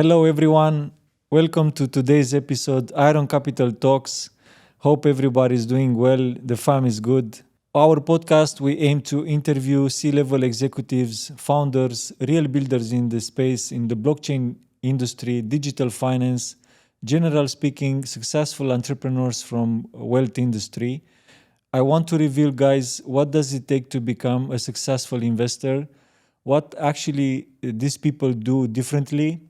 Hello, everyone. Welcome to today's episode, Iron Capital Talks. Hope everybody is doing well. The fam is good. Our podcast, we aim to interview C-level executives, founders, real builders in the space, in the blockchain industry, digital finance, general speaking, successful entrepreneurs from wealth industry. I want to reveal, guys, what does it take to become a successful investor? What actually these people do differently?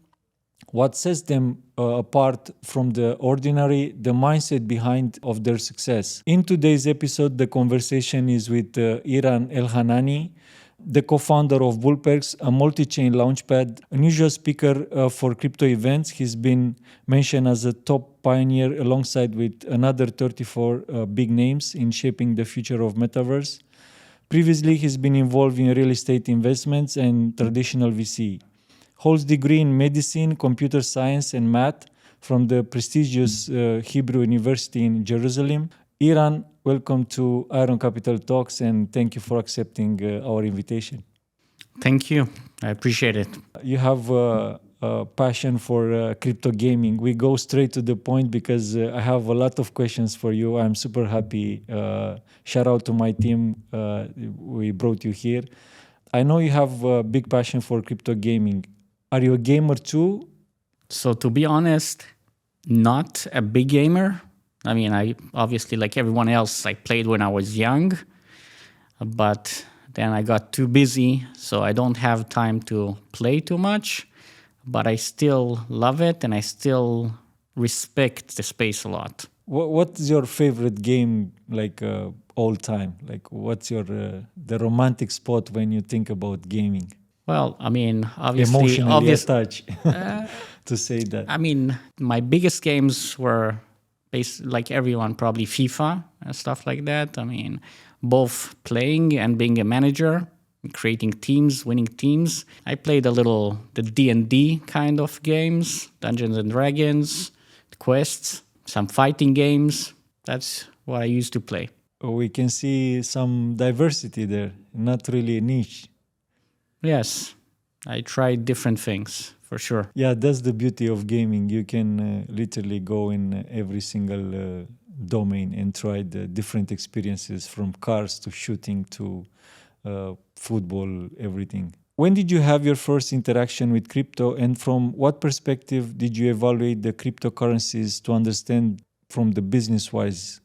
What sets them apart from the ordinary, the mindset behind of their success. In today's episode, the conversation is with Eran Elhanani, the co-founder of BullPerks, a multi-chain launchpad, an usual speaker for crypto events. He's been mentioned as a top pioneer alongside with another 34 big names in shaping the future of metaverse. Previously, he's been involved in real estate investments and traditional VC. Holds degree in medicine, computer science, and math from the prestigious Hebrew University in Jerusalem. Eran, welcome to Iron Capital Talks, and thank you for accepting our invitation. Thank you. I appreciate it. You have a passion for crypto gaming. We go straight to the point because I have a lot of questions for you. I'm super happy. Shout out to my team. We brought you here. I know you have a big passion for crypto gaming. Are you a gamer too? So to be honest, not a big gamer. I mean, I obviously, like everyone else, I played when I was young, but then I got too busy, so I don't have time to play too much, but I still love it and I still respect the space a lot. What's your favorite game, like all time? Like what's your the romantic spot when you think about gaming? Well, I mean, Emotionally attached to say that. I mean, my biggest games were like everyone, probably FIFA and stuff like that. I mean, both playing and being a manager, creating teams, winning teams. I played a little the D&D kind of games, Dungeons and Dragons, quests, some fighting games. That's what I used to play. We can see some diversity there, not really a niche. Yes, I tried different things, for sure. Yeah, that's the beauty of gaming. You can literally go in every single domain and try the different experiences, from cars to shooting to football, everything. When did you have your first interaction with crypto, and from what perspective did you evaluate the cryptocurrencies to understand from the business-wise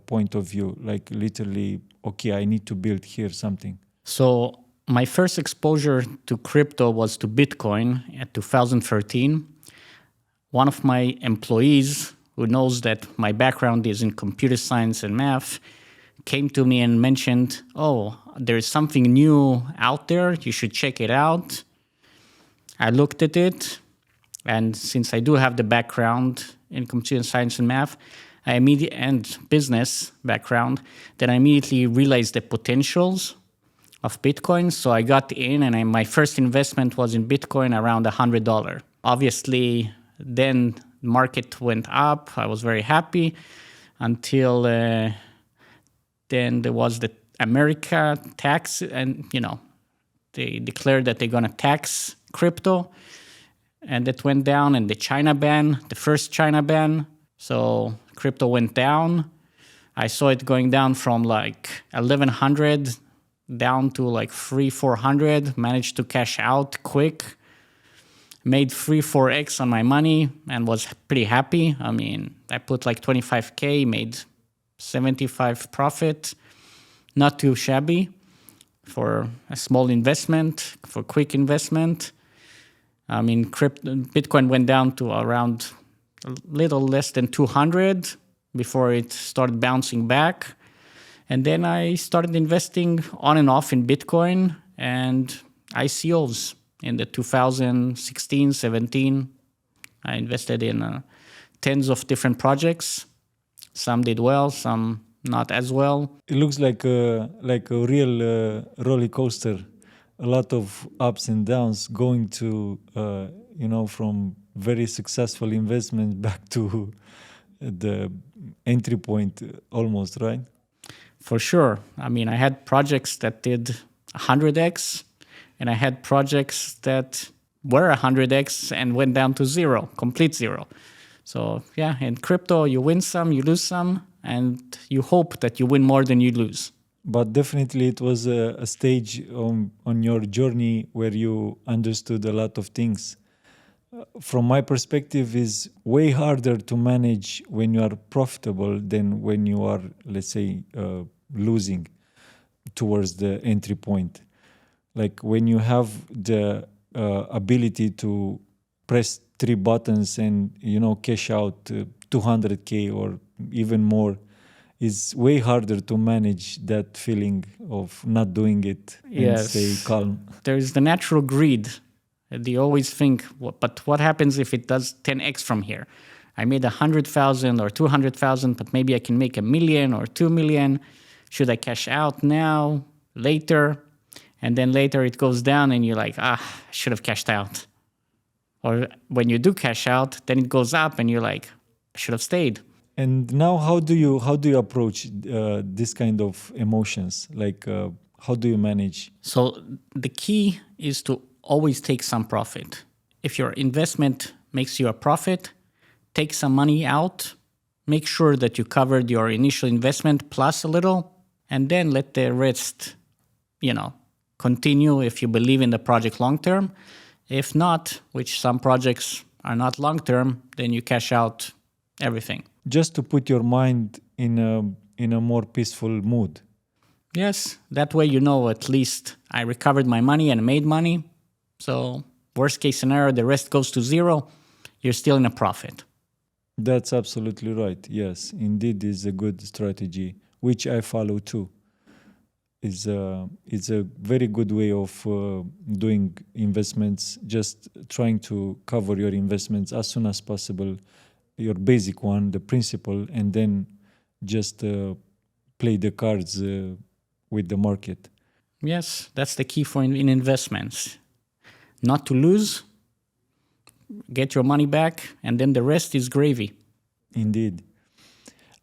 point of view? Like literally, okay, I need to build here something. So my first exposure to crypto was to Bitcoin in 2013. One of my employees, who knows that my background is in computer science and math, came to me and mentioned, oh, there is something new out there. You should check it out. I looked at it, and since I do have the background in computer science and math, and business background, then I immediately realized the potentials of Bitcoin. So I got in, and my first investment was in Bitcoin around $100. Obviously, then the market went up. I was very happy until then there was the America tax, and they declared that they're going to tax crypto, and that went down. And the China ban, the first China ban, so crypto went down. I saw it going down from like 1,100 down to like 300-400, managed to cash out quick, made 3-4x on my money, and was pretty happy. I mean, I put like 25K, made 75 profit, not too shabby for a small investment, for quick investment. I mean, Bitcoin went down to around a little less than 200 before it started bouncing back. And then I started investing on and off in Bitcoin and ICOs in the 2016, 17. I invested in tens of different projects. Some did well, some not as well. It looks like a real roller coaster. A lot of ups and downs, going to from very successful investments back to the entry point almost, right? For sure. I mean, I had projects that did 100x, and I had projects that were 100x and went down to zero, complete zero. So yeah, in crypto, you win some, you lose some, and you hope that you win more than you lose. But definitely it was a stage on your journey where you understood a lot of things. From my perspective, is way harder to manage when you are profitable than when you are, let's say, losing towards the entry point. Like when you have the ability to press three buttons and cash out 200k or even more, is way harder to manage that feeling of not doing it and stay calm. There is the natural greed. They always think, but what happens if it does 10x from here? I made 100,000 or 200,000, but maybe I can make 1 million or 2 million. Should I cash out now, later? And then later it goes down and you're like, I should have cashed out. Or when you do cash out, then it goes up and you're like, I should have stayed. And now, how do you approach this kind of emotions? Like, how do you manage? So the key is to always take some profit. If your investment makes you a profit, take some money out, make sure that you covered your initial investment plus a little, and then let the rest, continue if you believe in the project long term. If not, which some projects are not long term, then you cash out everything. Just to put your mind in a more peaceful mood. Yes, that way at least I recovered my money and made money. So worst case scenario, the rest goes to zero. You're still in a profit. That's absolutely right. Yes, indeed is a good strategy, which I follow too. It's a very good way of doing investments, just trying to cover your investments as soon as possible, your basic one, the principal, and then just play the cards with the market. Yes, that's the key for in investments. Not to lose, get your money back, and then the rest is gravy. Indeed.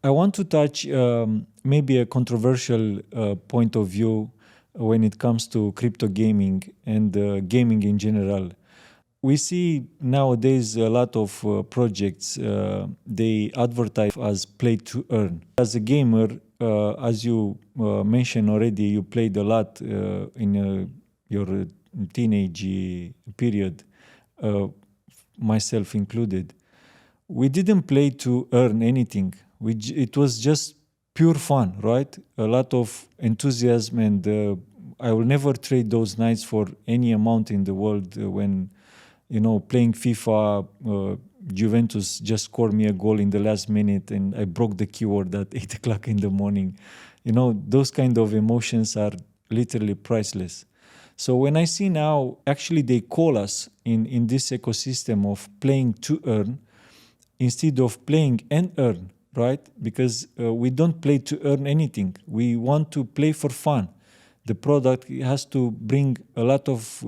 I want to touch maybe a controversial point of view when it comes to crypto gaming and gaming in general. We see nowadays a lot of projects, they advertise as play to earn. As a gamer, as you mentioned already, you played a lot in your teenage period, myself included. We didn't play to earn anything. It was just pure fun, right? A lot of enthusiasm, and I will never trade those nights for any amount in the world. When playing FIFA, Juventus just scored me a goal in the last minute, and I broke the keyboard at 8 o'clock in the morning. Those kind of emotions are literally priceless. So when I see now, actually they call us in this ecosystem of playing to earn instead of playing and earn. Right? Because we don't play to earn anything. We want to play for fun. The product has to bring a lot of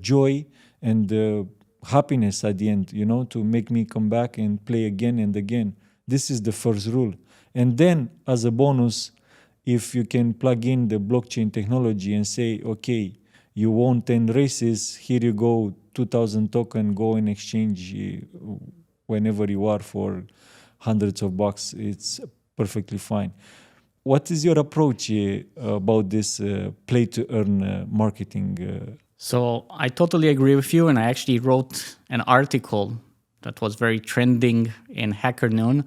joy and happiness at the end, to make me come back and play again and again. This is the first rule. And then, as a bonus, if you can plug in the blockchain technology and say, okay, you won 10 races, here you go, 2,000 token, go and exchange whenever you are for hundreds of bucks, it's perfectly fine. What is your approach about this play to earn marketing? So I totally agree with you, and I actually wrote an article that was very trending in Hacker Noon,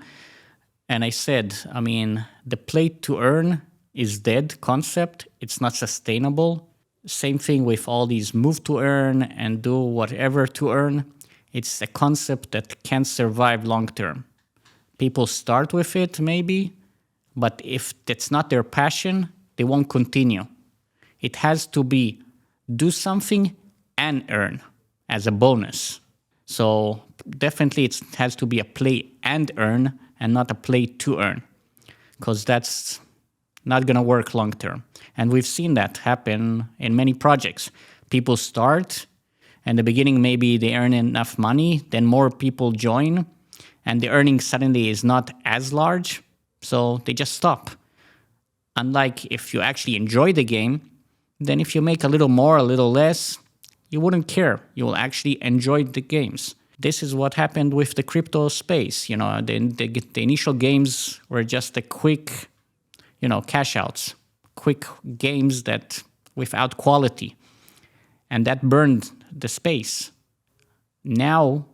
and I said, the play to earn is dead concept. It's not sustainable. Same thing with all these move to earn and do whatever to earn. It's a concept that can't survive long term. People start with it maybe, but if that's not their passion, they won't continue. It has to be do something and earn as a bonus. So definitely it has to be a play and earn and not a play to earn, because that's not going to work long term. And we've seen that happen in many projects. People start, and in the beginning maybe they earn enough money, then more people join, and the earning suddenly is not as large, so they just stop. Unlike if you actually enjoy the game, then if you make a little more, a little less, you wouldn't care. You will actually enjoy the games. This is what happened with the crypto space. The initial games were just a quick, cash outs, quick games that without quality. And that burned the space. Now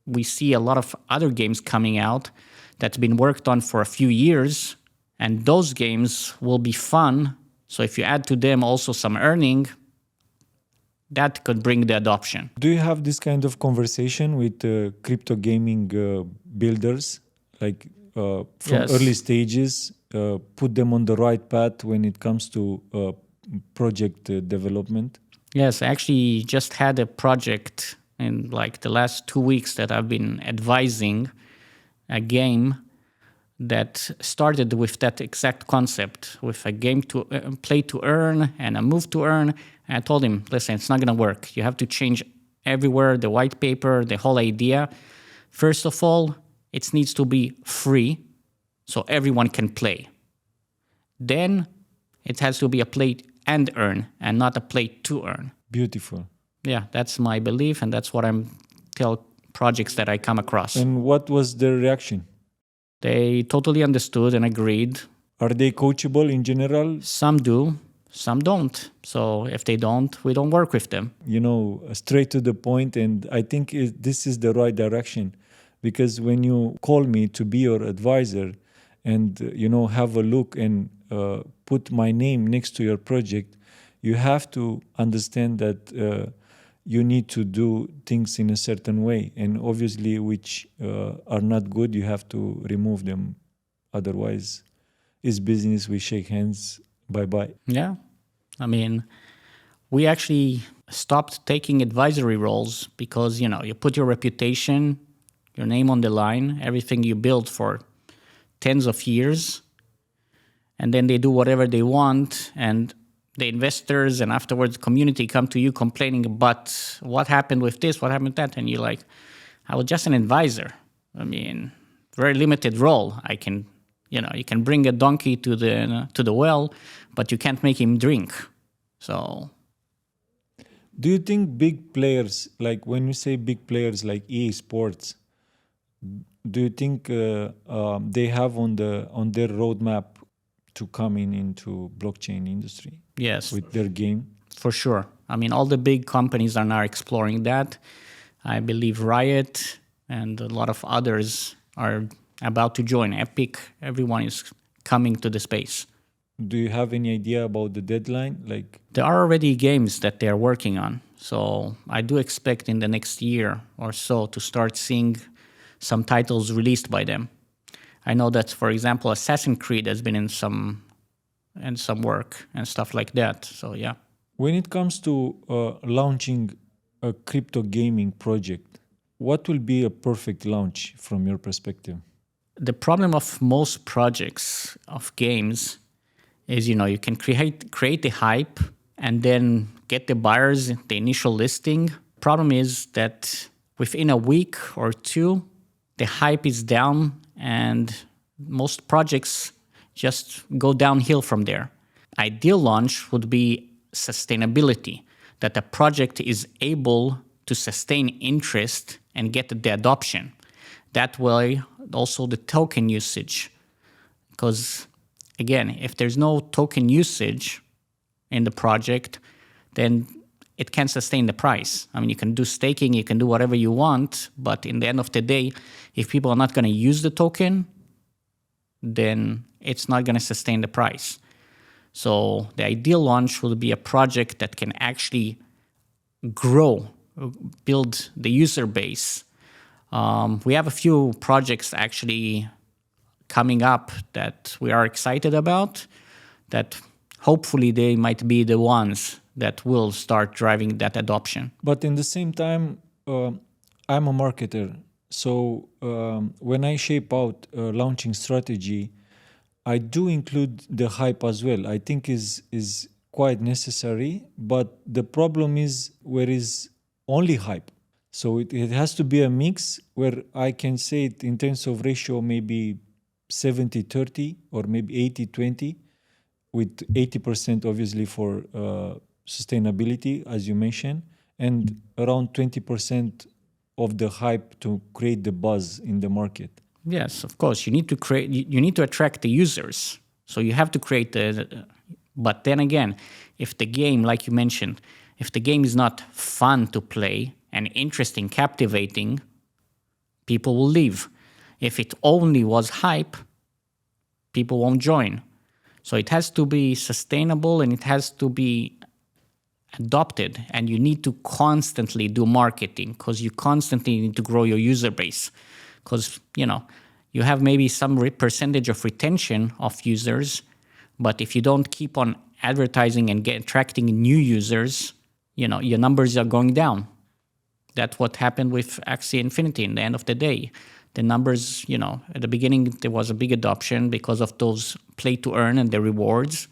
we see a lot of other games coming out that's been worked on for a few years, and those games will be fun. So if you add to them also some earning, that could bring the adoption. Do you have this kind of conversation with crypto gaming builders, like from Yes. early stages, put them on the right path when it comes to project development? Yes, I actually just had a project in like the last 2 weeks that I've been advising, a game that started with that exact concept, with a game to play to earn and a move to earn. And I told him, listen, it's not going to work. You have to change everywhere, the white paper, the whole idea. First of all, it needs to be free so everyone can play. Then it has to be a play and earn and not a play to earn. Beautiful. Yeah, that's my belief, and that's what I'm tell projects that I come across. And what was their reaction? They totally understood and agreed. Are they coachable in general? Some do, some don't. So if they don't, we don't work with them. Straight to the point. And I think this is the right direction, because when you call me to be your advisor and, have a look and put my name next to your project, you have to understand that you need to do things in a certain way. And obviously, which are not good, you have to remove them. Otherwise, it's business. We shake hands. Bye-bye. Yeah. I mean, we actually stopped taking advisory roles because, you put your reputation, your name on the line, everything you built for tens of years, and then they do whatever they want, and the investors and afterwards community come to you complaining about what happened with this, what happened with that, and you're like, I was just an advisor. I mean, very limited role. I can, you can bring a donkey to the well, but you can't make him drink. So, do you think big players, like when you say big players like EA Sports, do you think they have on their roadmap to come into blockchain industry? yes, With their game? for sure. I mean, all the big companies are now exploring that. I believe Riot and a lot of others are about to join. Epic, everyone is coming to the space. Do you have any idea about the deadline? Like, There are already games that they're working on. So I do expect in the next year or so to start seeing some titles released by them. I know that, for example, Assassin's Creed has been in some work and stuff like that. So yeah. when it comes to launching a crypto gaming project, what will be a perfect launch from your perspective? The problem of most projects of games is, you can create the hype and then get the buyers the initial listing. Problem is that within a week or two, the hype is down and most projects just go downhill from there. Ideal launch would be sustainability, that the project is able to sustain interest and get the adoption. That way, also the token usage. Because again, if there's no token usage in the project, then it can't sustain the price. I mean, you can do staking, you can do whatever you want, but in the end of the day, if people are not going to use the token, then it's not going to sustain the price. So the ideal launch will be a project that can actually grow, build the user base. We have a few projects actually coming up that we are excited about, that hopefully they might be the ones that will start driving that adoption. But in the same time, I'm a marketer. So when I shape out a launching strategy, I do include the hype as well. I think is quite necessary, but the problem is where is only hype. So it has to be a mix where I can say it in terms of ratio, maybe 70-30 or maybe 80-20, with 80% obviously for sustainability, as you mentioned, and around 20% of the hype to create the buzz in the market. Yes, of course. You need to create. You need to attract the users. So you have to create the. But then again, if the game, like you mentioned, if the game is not fun to play and interesting, captivating, people will leave. If it only was hype, people won't join. So it has to be sustainable and it has to be adopted. And you need to constantly do marketing because you constantly need to grow your user base. Because, you have maybe some percentage of retention of users, but if you don't keep on advertising and attracting new users, your numbers are going down. That's what happened with Axie Infinity in the end of the day. The numbers, at the beginning, there was a big adoption because of those play to earn and the rewards.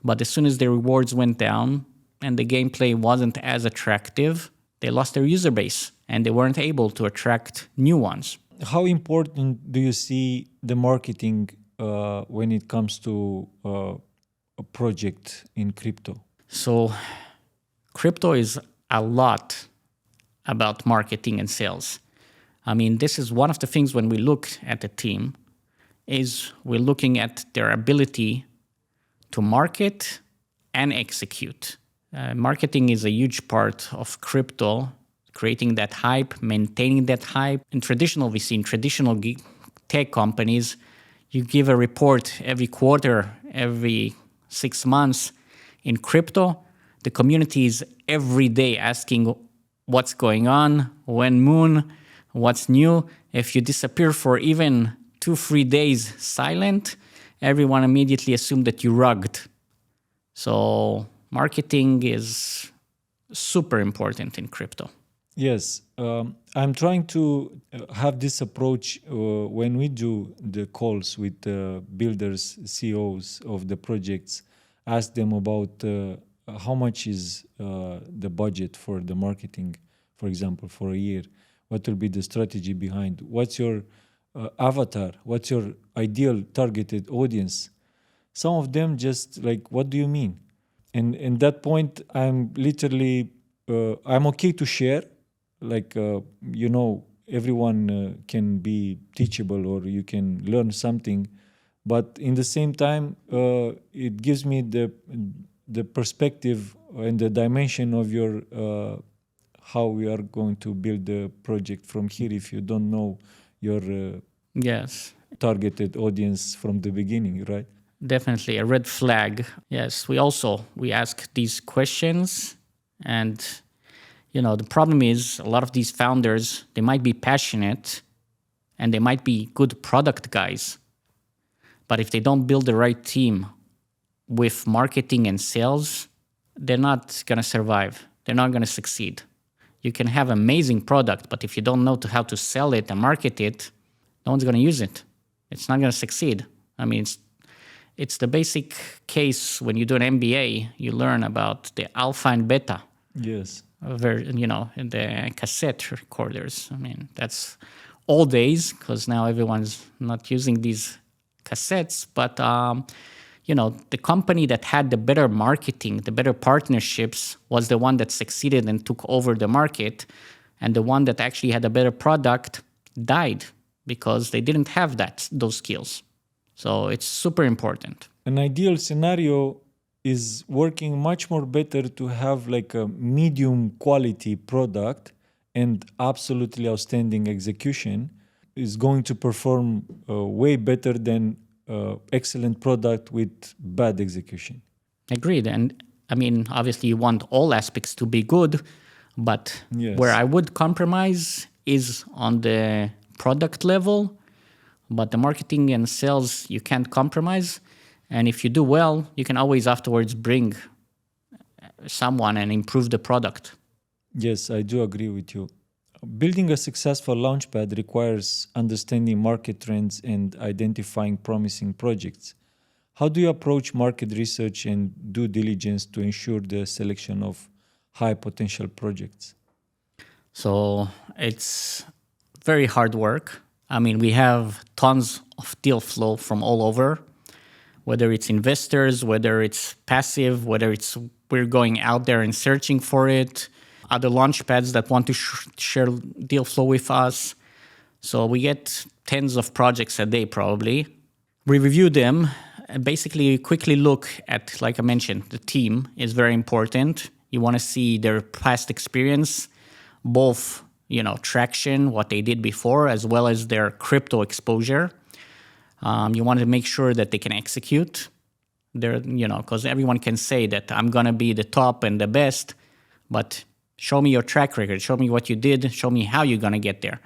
But as soon as the rewards went down and the gameplay wasn't as attractive, they lost their user base and they weren't able to attract new ones. How important do you see the marketing when it comes to a project in crypto? So crypto is a lot about marketing and sales. I mean, this is one of the things when we look at the team is we're looking at their ability to market and execute. Marketing is a huge part of crypto, creating that hype, maintaining that hype. In traditional VC, in traditional tech companies, you give a report every quarter, every 6 months. In crypto, the community is every day asking what's going on, when moon, what's new. If you disappear for even 2-3 days silent, everyone immediately assumes that you rugged. So marketing is super important in crypto. Yes, I'm trying to have this approach when we do the calls with builders, CEOs of the projects, ask them about how much is the budget for the marketing, for example, for a year. What will be the strategy behind? What's your avatar? What's your ideal targeted audience? Some of them just like, what do you mean? And at that point, I'm literally, I'm okay to share. Like, everyone can be teachable or you can learn something. But in the same time, it gives me the perspective and the dimension of your how we are going to build the project from here if you don't know your yes, targeted audience from the beginning, right? definitely a red flag. Yes, we ask these questions, and the problem is a lot of these founders, they might be passionate and they might be good product guys, but if they don't build the right team with marketing and sales, they're not going to survive. They're not going to succeed. You can have amazing product, but if you don't know how to sell it and market it, no one's going to use it. It's not going to succeed. I mean, it's the basic case when you do an MBA, you learn about the alpha and beta. Yes. In the cassette recorders. I mean, that's old days because now everyone's not using these cassettes. But, the company that had the better marketing, the better partnerships was the one that succeeded and took over the market. And the one that actually had a better product died because they didn't have those skills. So it's super important. An ideal scenario is working much more better to have like a medium quality product and absolutely outstanding execution is going to perform way better than excellent product with bad execution. Agreed. And I mean, obviously you want all aspects to be good, but yes. Where I would compromise is on the product level, but the marketing and sales, you can't compromise. And if you do well, you can always afterwards bring someone and improve the product. Yes, I do agree with you. Building a successful launchpad requires understanding market trends and identifying promising projects. How do you approach market research and due diligence to ensure the selection of high potential projects? So it's very hard work. I mean, we have tons of deal flow from all over, whether it's investors, whether it's passive, whether it's we're going out there and searching for it. other launchpads that want to share deal flow with us. So we get tens of projects a day probably. We review them, and basically quickly look at, like I mentioned, the team is very important. You want to see their past experience, both traction, what they did before, as well as their crypto exposure. You want to make sure that they can execute. Because everyone can say that I'm going to be the top and the best, but show me your track record, show me what you did, show me how you're going to get there.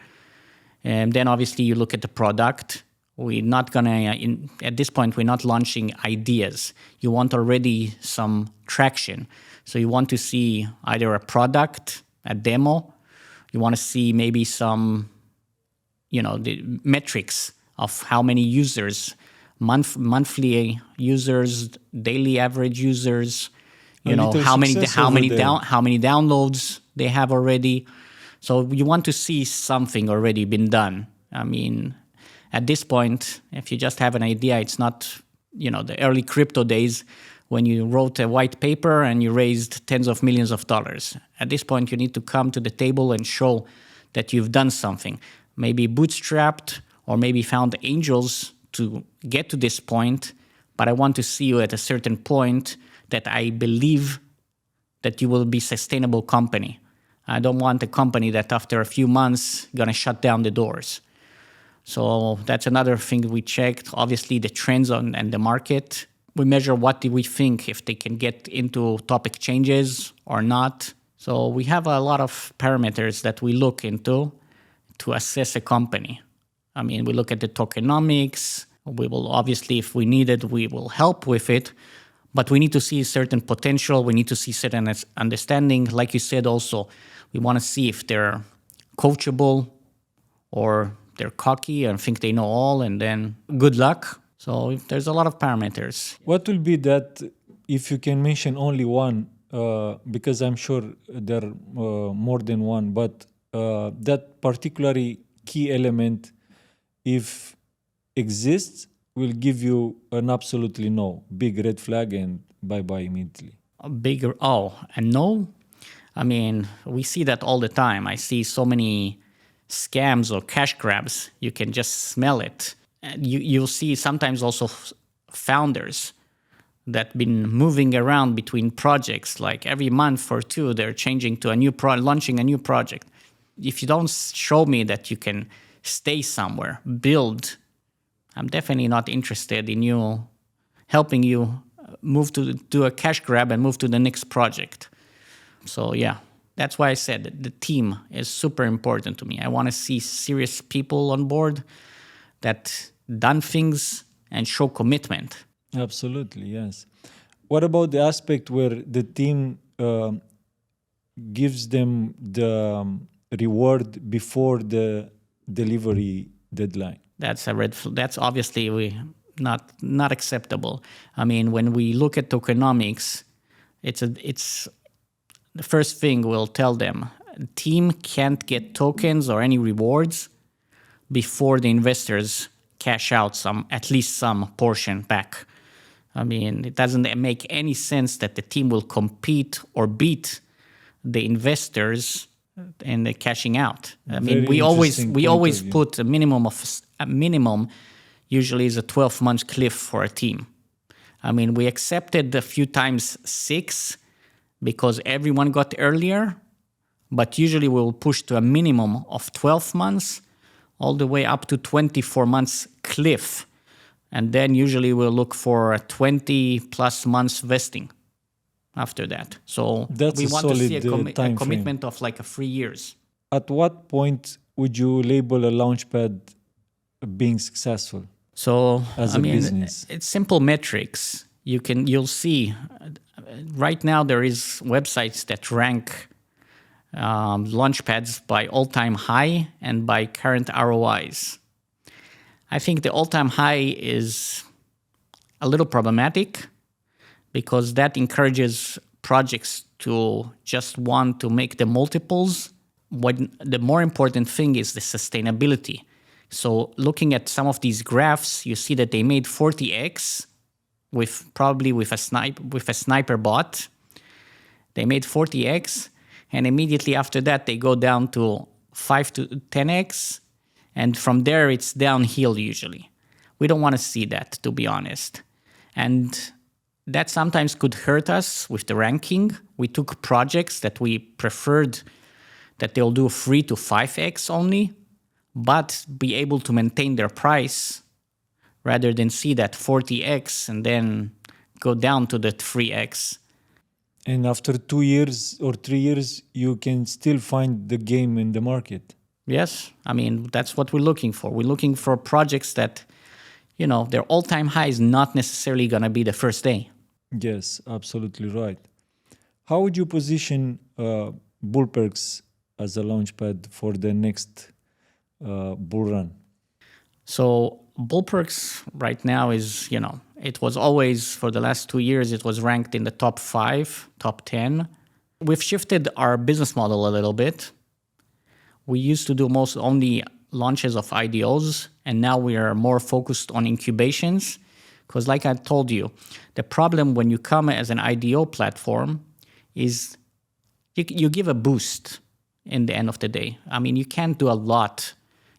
And then obviously you look at the product. We're not going to, at this point, we're not launching ideas. You want already some traction. So you want to see either a product, a demo. You want to see maybe some, the metrics of how many users, monthly users, daily average users, how many downloads they have already. So you want to see something already been done. I mean, at this point, if you just have an idea, it's not, the early crypto days when you wrote a white paper and you raised tens of millions of dollars. At this point, you need to come to the table and show that you've done something. Maybe bootstrapped or maybe found angels to get to this point, but I want to see you at a certain point that I believe that you will be a sustainable company. I don't want a company that after a few months gonna shut down the doors. So that's another thing we checked. Obviously, the trends and the market. We measure what do we think if they can get into top exchanges or not. So we have a lot of parameters that we look into to assess a company. I mean, we look at the tokenomics. We will obviously, if we need it, we will help with it. But we need to see certain potential. We need to see certain understanding. Like you said also, we want to see if they're coachable or they're cocky and think they know all, and then good luck. So there's a lot of parameters. What will be that, if you can mention only one, because I'm sure there are more than one, but that particularly key element, if exists, will give you an absolutely no, big red flag, and bye-bye immediately. A no? I mean, we see that all the time. I see so many scams or cash grabs. You can just smell it. And you'll see sometimes also founders that been moving around between projects, like every month or two, they're changing to launching a new project. If you don't show me that you can stay somewhere, build, I'm definitely not interested in you helping you move to do a cash grab and move to the next project. So yeah, that's why I said that the team is super important to me. I want to see serious people on board that done things and show commitment. Absolutely, yes. What about the aspect where the team gives them the reward before the delivery deadline? That's a red flag. That's obviously not acceptable. I mean, when we look at tokenomics, it's the first thing we'll tell them: team can't get tokens or any rewards before the investors cash out at least some portion back. I mean, it doesn't make any sense that the team will compete or beat the investors in the cashing out. I mean, we always put a minimum usually is a 12-month cliff for a team. I mean, we accepted a few times 6 because everyone got earlier, but usually we'll push to a minimum of 12 months all the way up to 24 months cliff. And then usually we'll look for a 20 plus months vesting after that. So we want to see a commitment of like 3 years. At what point would you label a launchpad being successful? So as a business, it's simple metrics. You'll see right now there is websites that rank launchpads by all-time high and by current ROIs. I think the all-time high is a little problematic because that encourages projects to just want to make the multiples. The more important thing is the sustainability. So looking at some of these graphs, you see that they made 40x with a sniper bot. They made 40x, and immediately after that, they go down to 5 to 10x, and from there, it's downhill usually. We don't want to see that, to be honest. And that sometimes could hurt us with the ranking. We took projects that we preferred that they'll do 3 to 5x only, but be able to maintain their price rather than see that 40x and then go down to the 3x. And after 2 years or 3 years, you can still find the game in the market. Yes, I mean, that's what we're looking for. We're looking for projects that, their all-time high is not necessarily going to be the first day. Yes, absolutely right. How would you position BullPerks as a launchpad for the next bull run? So BullPerks right now is, it was always, for the last 2 years, it was ranked in the top 5, top 10. We've shifted our business model a little bit. We used to do most only launches of IDOs, and now we are more focused on incubations. Because like I told you, the problem when you come as an IDO platform is you give a boost in the end of the day. I mean, you can't do a lot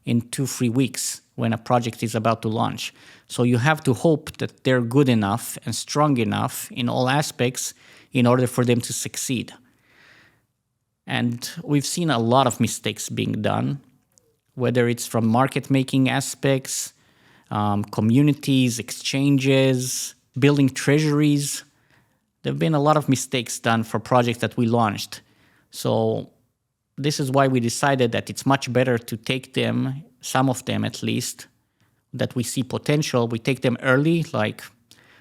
in 2-3 weeks when a project is about to launch. So you have to hope that they're good enough and strong enough in all aspects in order for them to succeed. And we've seen a lot of mistakes being done, whether it's from market making aspects, communities, exchanges, building treasuries. There have been a lot of mistakes done for projects that we launched. So this is why we decided that it's much better to take them, some of them at least, that we see potential. We take them early, like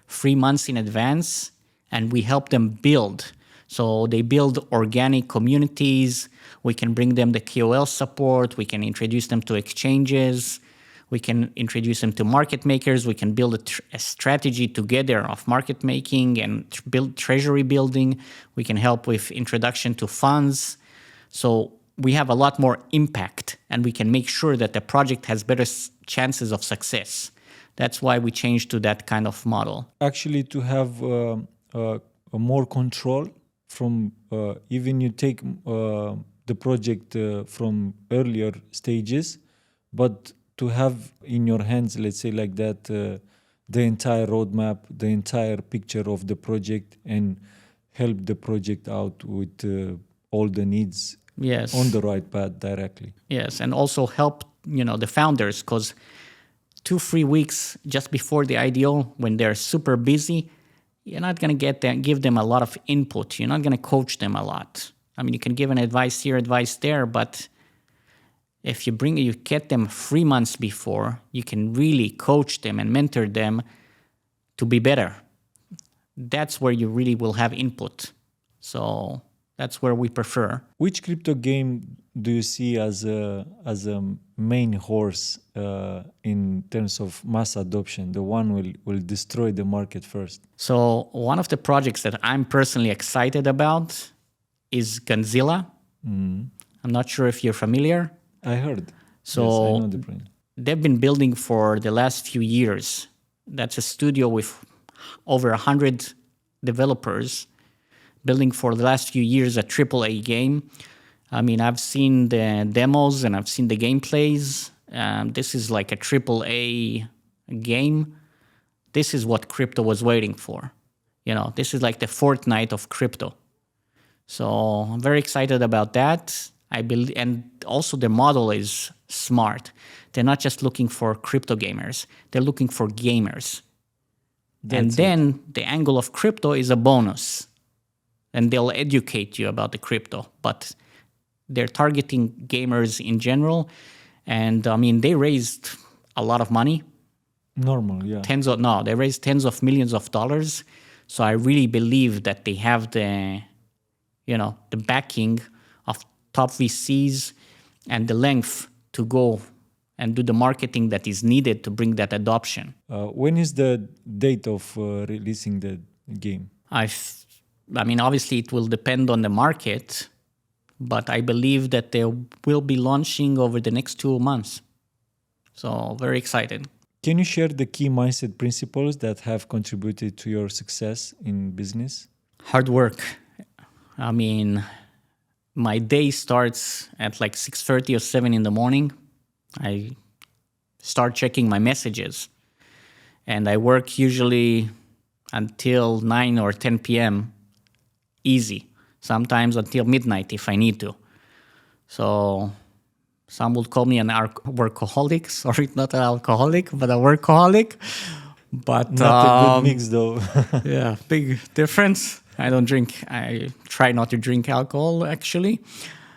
3 months in advance, and we help them build. So they build organic communities. We can bring them the KOL support. We can introduce them to exchanges. We can introduce them to market makers. We can build a strategy together of market making and build treasury building. We can help with introduction to funds. So we have a lot more impact, and we can make sure that the project has better chances of success. That's why we changed to that kind of model. Actually, to have a more control from even you take the project from earlier stages, but to have in your hands, let's say like that, the entire roadmap, the entire picture of the project, and help the project out with all the needs. Yes. On the right path directly. Yes, and also help the founders, because 2-3 weeks just before the IDO, when they're super busy, you're not going to give them a lot of input. You're not going to coach them a lot. I mean, you can give an advice here, advice there, but if you get them 3 months before, you can really coach them and mentor them to be better. That's where you really will have input. So that's where we prefer. Which crypto game do you see as a main horse in terms of mass adoption? The one will destroy the market first. So one of the projects that I'm personally excited about is Godzilla. I'm not sure if you're familiar. I heard. So yes, I know the brand. They've been building for the last few years. That's a studio with over 100 developers building for the last few years a AAA game. I mean, I've seen the demos and I've seen the gameplays. This is like a AAA game. This is what crypto was waiting for. This is like the Fortnite of crypto. So I'm very excited about that. And also the model is smart. They're not just looking for crypto gamers. They're looking for gamers. Then the angle of crypto is a bonus. And they'll educate you about the crypto. But they're targeting gamers in general. And I mean, they raised a lot of money. Normal, yeah. They raised tens of millions of dollars. So I really believe that they have the backing of top VCs and the length to go and do the marketing that is needed to bring that adoption. When is the date of releasing the game? I mean, obviously it will depend on the market, but I believe that they will be launching over the next 2 months. So very excited. Can you share the key mindset principles that have contributed to your success in business? Hard work. I mean, My day starts at like 6:30 or 7 in the morning. I start checking my messages, and I work usually until 9 or 10 p.m. easy, sometimes until midnight if I need to. So some would call me an workaholic. Sorry, not an alcoholic, but a workaholic. But Not a good mix, though. yeah, big difference. I don't drink. I try not to drink alcohol, actually.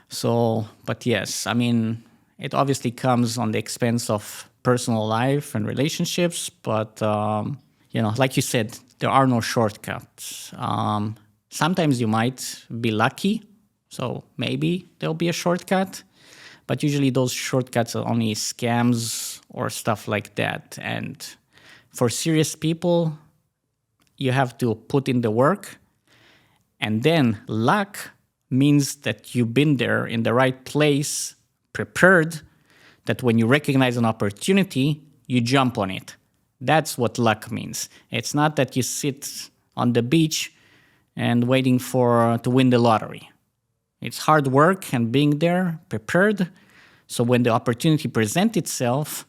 So, but yes, I mean, it obviously comes on the expense of personal life and relationships. But like you said, there are no shortcuts. Sometimes you might be lucky, so maybe there'll be a shortcut. But usually those shortcuts are only scams or stuff like that. And for serious people, you have to put in the work. And then luck means that you've been there in the right place, prepared, that when you recognize an opportunity, you jump on it. That's what luck means. It's not that you sit on the beach and waiting to win the lottery. It's hard work and being there, prepared. So when the opportunity presents itself,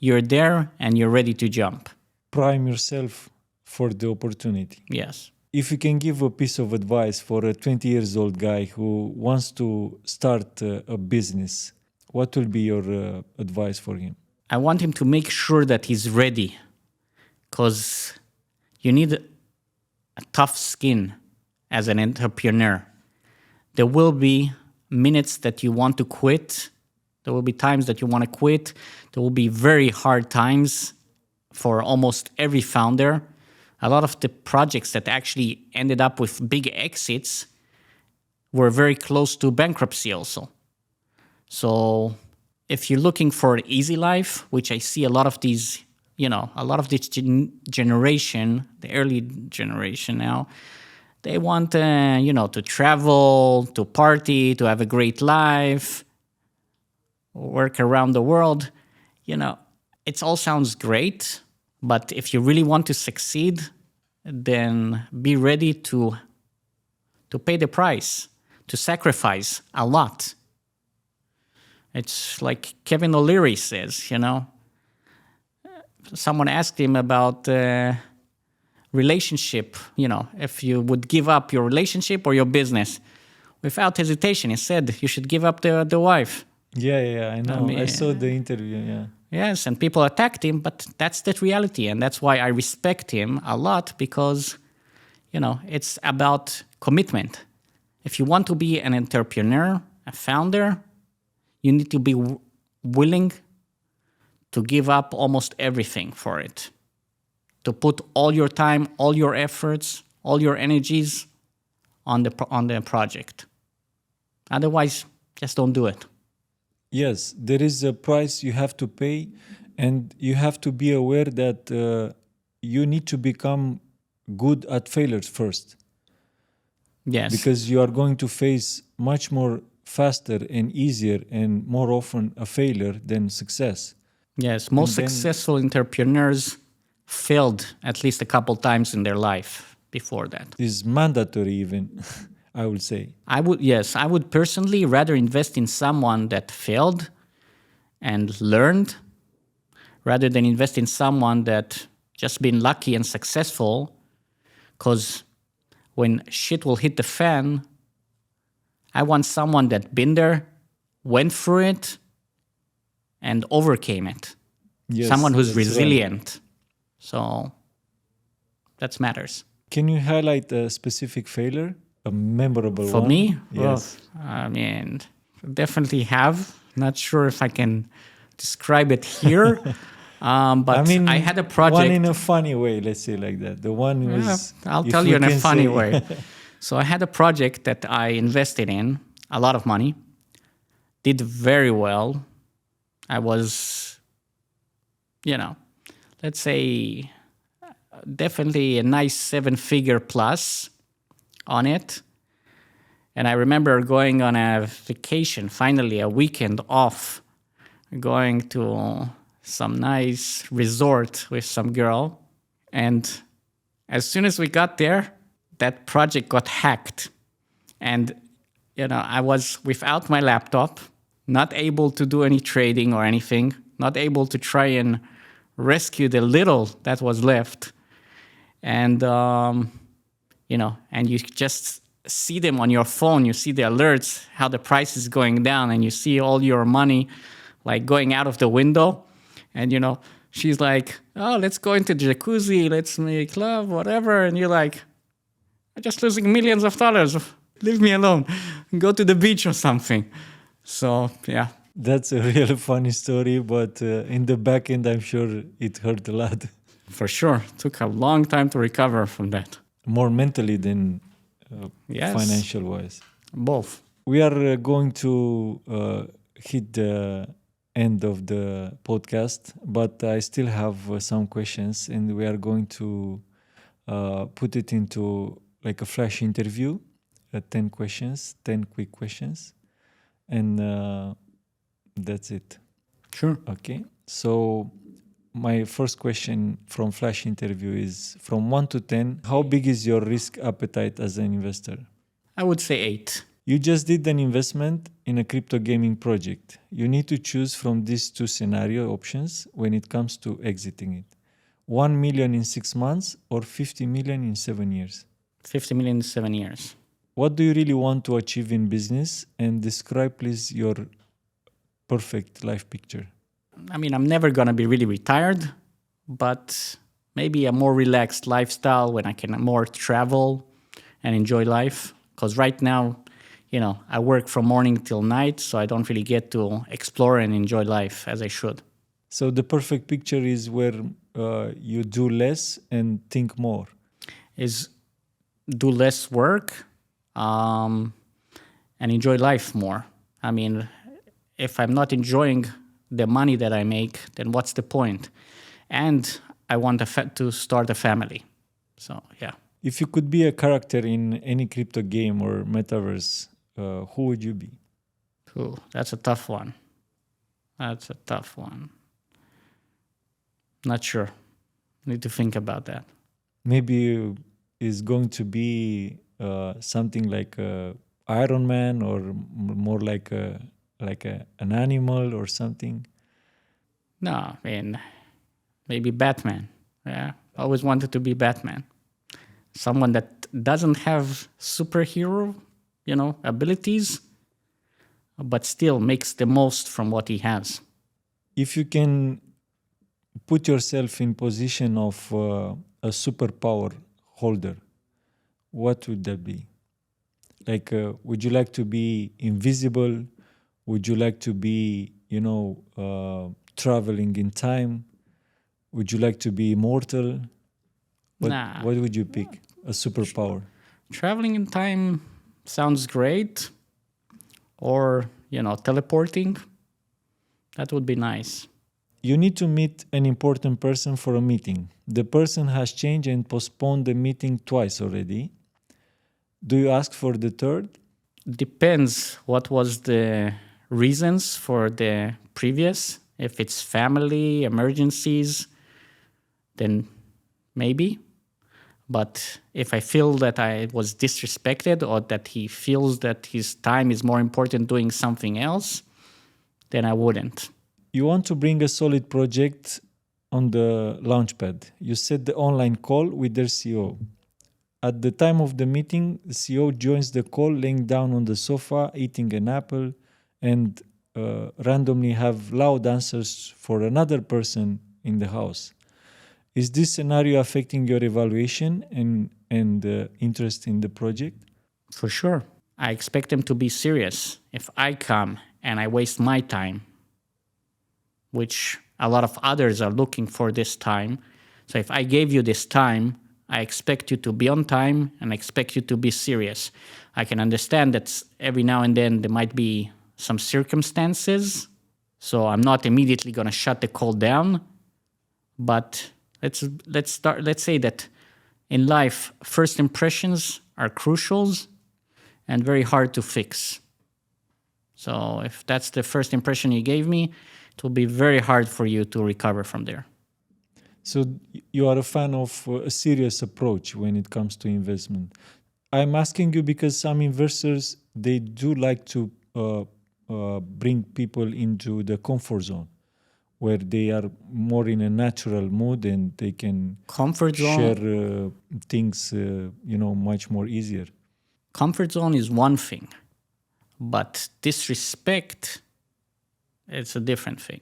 you're there and you're ready to jump. Prime yourself for the opportunity. Yes. If you can give a piece of advice for a 20 years old guy who wants to start a business, what will be your advice for him? I want him to make sure that he's ready, because you need a tough skin as an entrepreneur. There will be minutes that you want to quit. There will be times that you want to quit. There will be very hard times for almost every founder. A lot of the projects that actually ended up with big exits were very close to bankruptcy also. So if you're looking for an easy life, which I see a lot of these, a lot of this generation, the early generation now, they want, to travel, to party, to have a great life, work around the world. It all sounds great, but if you really want to succeed, then be ready to pay the price, to sacrifice a lot. It's like Kevin O'Leary says, Someone asked him about relationship, if you would give up your relationship or your business. Without hesitation, he said, you should give up the wife. Yeah, I know. I saw the interview, yeah. Yes, and people attacked him, but that's the reality. And that's why I respect him a lot, because, it's about commitment. If you want to be an entrepreneur, a founder, you need to be willing to give up almost everything for it. To put all your time, all your efforts, all your energies on the project. Otherwise, just don't do it. Yes, there is a price you have to pay, and you have to be aware that you need to become good at failures first. Yes. Because you are going to face much more faster and easier and more often a failure than success. Yes, most successful entrepreneurs failed at least a couple times in their life before that. It's mandatory even, I would say. I would personally rather invest in someone that failed and learned rather than invest in someone that just been lucky and successful, because when shit will hit the fan, I want someone that been there, went through it, and overcame it. Yes, someone who's resilient. Right. So that matters. Can you highlight a specific failure? A memorable one? For me? Yes. Well, definitely have. Not sure if I can describe it here. But I had a project. One in a funny way, let's say like that. The one was... I'll tell you in a funny way. So I had a project that I invested in, a lot of money, did very well. I was, let's say definitely a nice 7-figure plus on it. And I remember going on a vacation, finally a weekend off, going to some nice resort with some girl. And as soon as we got there, that project got hacked. And I was without my laptop, not able to do any trading or anything, not able to try and rescue the little that was left. And, and you just see them on your phone. You see the alerts, how the price is going down, and you see all your money like going out of the window. And, she's like, oh, let's go into the jacuzzi, let's make love, whatever. And you're like, I'm just losing millions of dollars. Leave me alone. Go to the beach or something. So, yeah. That's a real funny story, but in the back end, I'm sure it hurt a lot. For sure. It took a long time to recover from that. More mentally than Yes. financial-wise. Both. We are going to hit the end of the podcast, but I still have some questions, and we are going to put it into like a flash interview, 10 questions, 10 quick questions, and that's it. Sure. Okay. So my first question from flash interview is, from 1 to 10, how big is your risk appetite as an investor? I would say 8. You just did an investment in a crypto gaming project. You need to choose from these two scenario options when it comes to exiting it. 1 million in 6 months or 50 million in 7 years. 50 million in 7 years. What do you really want to achieve in business? And describe, please, your perfect life picture. I mean, I'm never going to be really retired, but maybe a more relaxed lifestyle when I can more travel and enjoy life. Because right now, I work from morning till night, so I don't really get to explore and enjoy life as I should. So the perfect picture is where you do less and think more. Is do less work and enjoy life more. I mean, if I'm not enjoying the money that I make, then what's the point? And I want to start a family. So, yeah. If you could be a character in any crypto game or metaverse, who would you be? Ooh, that's a tough one. Not sure. Need to think about that. Maybe is going to be something like Iron Man, or more like an animal or something. No, I mean, maybe Batman. Yeah, always wanted to be Batman. Someone that doesn't have superhero, abilities, but still makes the most from what he has. If you can put yourself in position of a superpower holder, what would that be? Like, would you like to be invisible? Would you like to be, traveling in time? Would you like to be immortal? What would you pick? A superpower? Traveling in time sounds great. Or, teleporting. That would be nice. You need to meet an important person for a meeting. The person has changed and postponed the meeting twice already. Do you ask for the third? Depends what was the reasons for the previous. If it's family, emergencies, then maybe. But if I feel that I was disrespected, or that he feels that his time is more important doing something else, then I wouldn't. You want to bring a solid project on the Launchpad. You set the online call with their CEO. At the time of the meeting, the CEO joins the call laying down on the sofa, eating an apple, and randomly have loud answers for another person in the house. Is this scenario affecting your evaluation and interest in the project? For sure. I expect them to be serious. If I come and I waste my time, which a lot of others are looking for this time. So if I gave you this time, I expect you to be on time and I expect you to be serious. I can understand that every now and then there might be some circumstances, so I'm not immediately going to shut the call down. But let's say that in life, first impressions are crucial and very hard to fix. So if that's the first impression you gave me, it will be very hard for you to recover from there. So you are a fan of a serious approach when it comes to investment. I'm asking you because some investors, they do like to bring people into the comfort zone, where they are more in a natural mood and they can Comfort share zone. things, much more easier. Comfort zone is one thing, but disrespect, it's a different thing.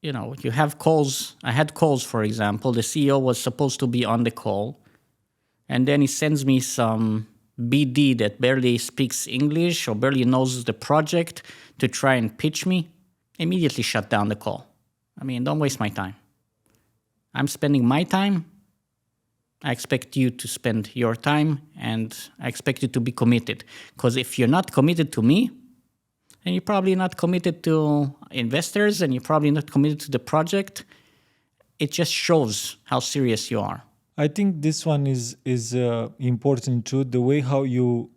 You have calls. I had calls, for example. The CEO was supposed to be on the call, and then he sends me some BD that barely speaks English or barely knows the project to try and pitch me. Immediately shut down the call. I mean, don't waste my time. I'm spending my time. I expect you to spend your time, and I expect you to be committed. Because if you're not committed to me, then you're probably not committed to investors, and you're probably not committed to the project. It just shows how serious you are. I think this one is important too. The way how you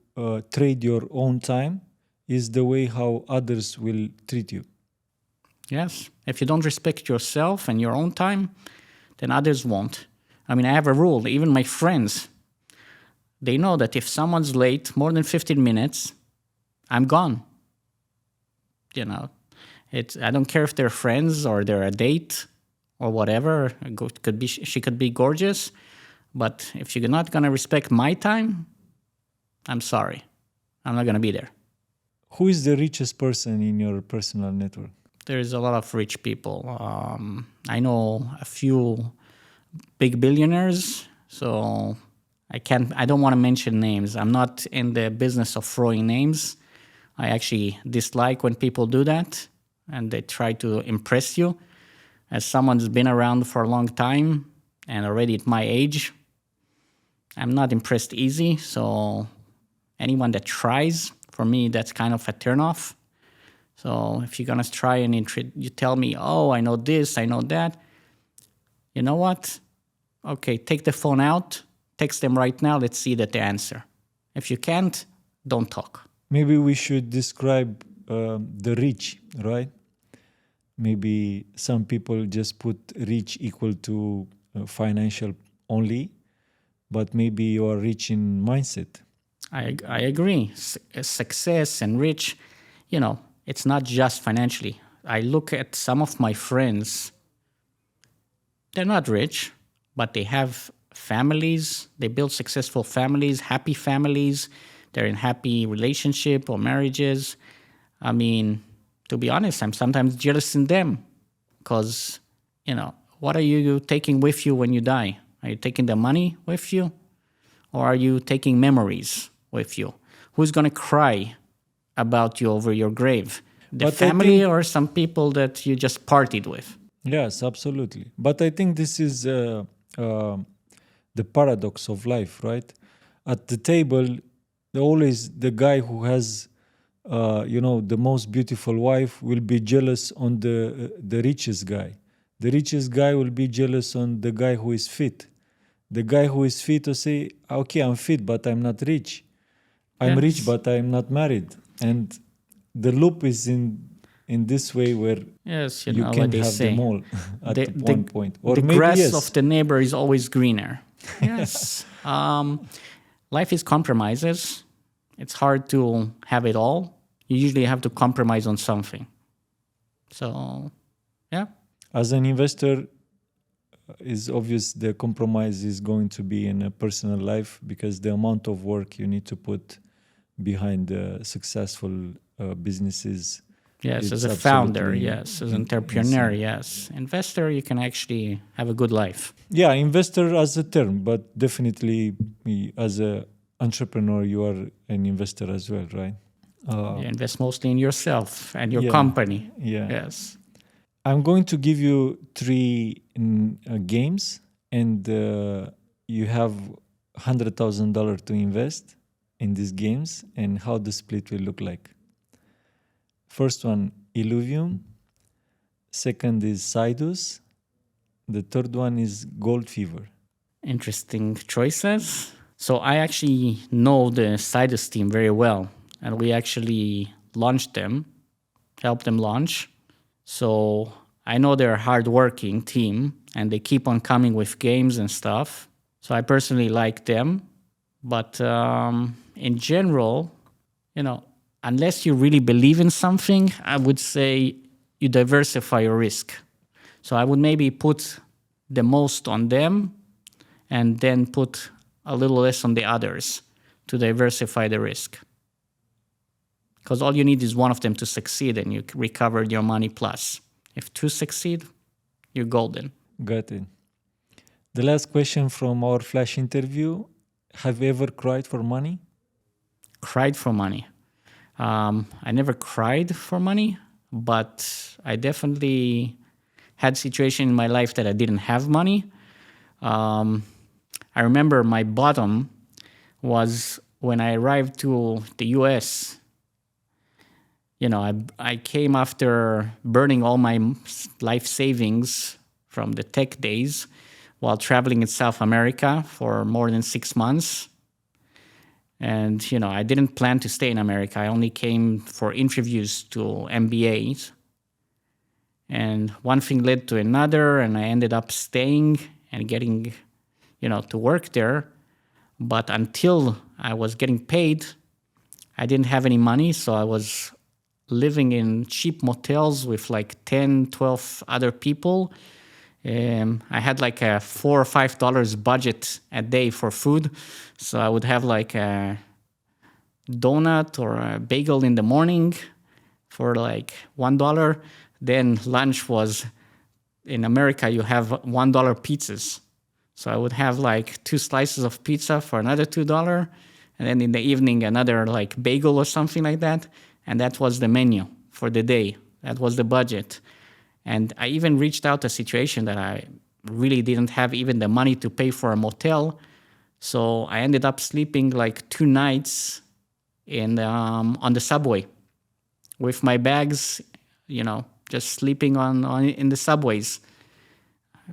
trade your own time is the way how others will treat you. Yes. If you don't respect yourself and your own time, then others won't. I mean, I have a rule. Even my friends, they know that if someone's late more than 15 minutes, I'm gone. I don't care if they're friends or they're a date or whatever. She could be gorgeous, but if you're not gonna respect my time, I'm sorry, I'm not gonna be there. Who is the richest person in your personal network? There's a lot of rich people. I know a few big billionaires, so I don't want to mention names. I'm not in the business of throwing names. I actually dislike when people do that and they try to impress you. As someone who's been around for a long time and already at my age, I'm not impressed easy. So anyone that tries, for me, that's kind of a turnoff. So if you're going to try and you tell me, oh, I know this, I know that, you know what? Okay, take the phone out, text them right now, let's see that they answer. If you can't, don't talk. Maybe we should describe the rich, right? Maybe some people just put rich equal to financial only, but maybe you are rich in mindset. I agree. Success and rich, it's not just financially. I look at some of my friends, they're not rich, but they have families. They build successful families, happy families. They're in happy relationship or marriages. I mean, to be honest, I'm sometimes jealous in them because, what are you taking with you when you die? Are you taking the money with you? Or are you taking memories with you? Who's going to cry about you over your grave? The family or some people that you just partied with? Yes, absolutely. But I think this is the paradox of life, right? At the table, always the guy who has, the most beautiful wife will be jealous on the richest guy. The richest guy will be jealous on the guy who is fit. The guy who is fit will say, okay, I'm fit, but I'm not rich. I'm rich, but I'm not married. And the loop is in this way where you can have them all at one point. Or the maybe grass of the neighbor is always greener. Yes. Life is compromises. It's hard to have it all. You usually have to compromise on something. So, yeah. As an investor, it's obvious the compromise is going to be in a personal life because the amount of work you need to put behind successful businesses. Yes, as a founder, yes. As an entrepreneur, yes. Investor, you can actually have a good life. Yeah, investor as a term, but definitely as an entrepreneur, you are an investor as well, right? You invest mostly in yourself and your company. Yeah. Yes. I'm going to give you 3 games, and you have $100,000 to invest in these games and how the split will look like. First one, Illuvium. Second is Sidus. The third one is Gold Fever. Interesting choices. So I actually know the Sidus team very well, and we actually launched them, helped them launch. So I know they're a hardworking team, and they keep on coming with games and stuff. So I personally like them. But in general, unless you really believe in something, I would say you diversify your risk. So I would maybe put the most on them and then put a little less on the others to diversify the risk. Because all you need is one of them to succeed and you recovered your money plus. If two succeed, you're golden. Got it. The last question from our flash interview. Have you ever cried for money? Cried for money. I never cried for money, but I definitely had situation in my life that I didn't have money. I remember my bottom was when I arrived to the US. You know, I came after burning all my life savings from the tech days while traveling in South America for more than 6 months. And, you know, I didn't plan to stay in America. I only came for interviews to MBAs. And one thing led to another, and I ended up staying and getting, you know, to work there. But until I was getting paid, I didn't have any money, so I was living in cheap motels with like 10, 12 other people. I had like a $4 or $5 budget a day for food. So I would have like a donut or a bagel in the morning for like $1. Then lunch was, in America, you have $1 pizzas. So I would have like 2 slices of pizza for another $2. And then in the evening, another like bagel or something like that. And that was the menu for the day. That was the budget. And I even reached out a situation that I really didn't have even the money to pay for a motel. So I ended up sleeping like 2 nights on the subway with my bags, you know, just sleeping in the subways,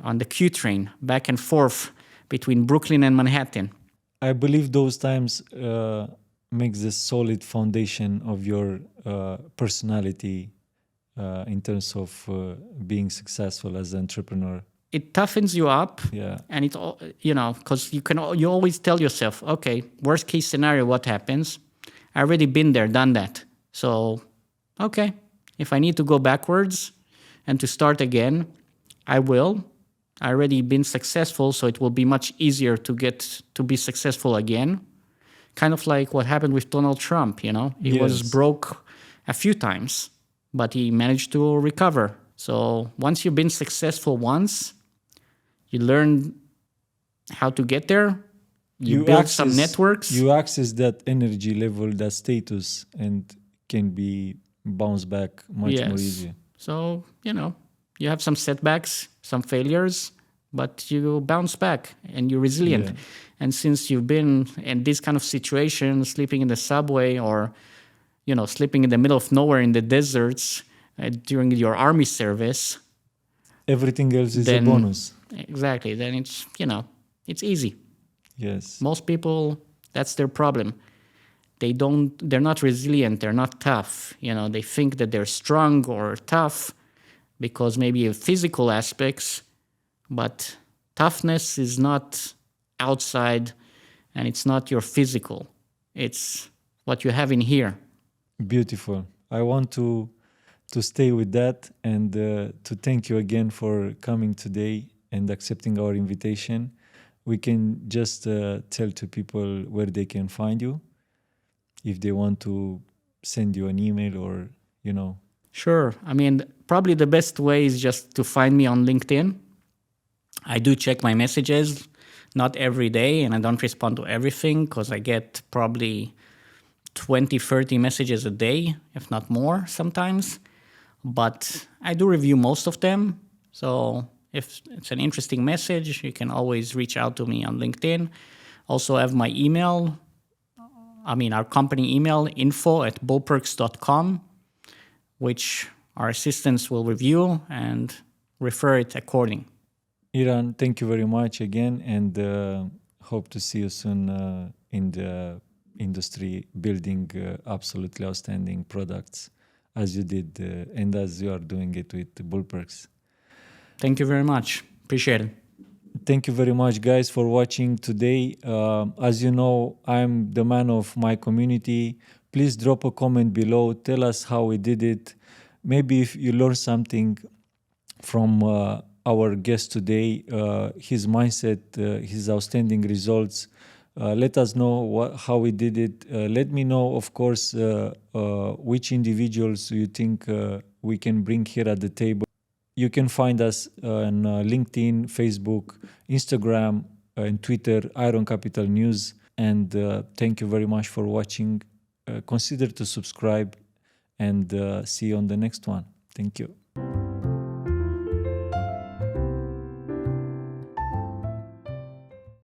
on the Q train, back and forth between Brooklyn and Manhattan. I believe those times makes the solid foundation of your personality in terms of being successful as an entrepreneur. It toughens you up, Yeah. and it's all, you know, because you always tell yourself, okay, worst case scenario, what happens? I already been there, done that. So, okay, if I need to go backwards and to start again, I will. I already been successful, so it will be much easier to be successful again. Kind of like what happened with Donald Trump, you know? He was broke a few times, but he managed to recover. So once you've been successful once, you learn how to get there. You build some networks. You access that energy level, that status, and can be bounced back much more easy. So, you know, you have some setbacks, some failures, but you bounce back and you're resilient. Yeah. And since you've been in this kind of situation, sleeping in the subway or, you know, sleeping in the middle of nowhere in the deserts during your army service, everything else is a bonus. Exactly. Then it's, you know, it's easy. Yes. Most people, that's their problem. They're not resilient. They're not tough. You know, they think that they're strong or tough because maybe of physical aspects, but toughness is not outside and it's not your physical. It's what you have in here. Beautiful. I want to stay with that and to thank you again for coming today and accepting our invitation. We can just tell to people where they can find you if they want to send you an email or, you know. Sure. I mean, probably the best way is just to find me on LinkedIn. I do check my messages, not every day, and I don't respond to everything because I get probably 20, 30 messages a day, if not more sometimes. But I do review most of them. So if it's an interesting message, you can always reach out to me on LinkedIn. Also have my email. Our company email, info@bullperks.com, which our assistants will review and refer it according. Eran, thank you very much again, and hope to see you soon in the industry building absolutely outstanding products as you did and as you are doing it with BullPerks. Thank you very much. Appreciate it. Thank you very much, guys, for watching today. As you know, I'm the man of my community. Please drop a comment below. Tell us how we did it. Maybe if you learned something from our guest today, his mindset, his outstanding results. Let us know how we did it. Let me know, of course, which individuals you think we can bring here at the table. You can find us on LinkedIn, Facebook, Instagram, and Twitter, Eran Capital News. And thank you very much for watching. Consider to subscribe, and see you on the next one. Thank you.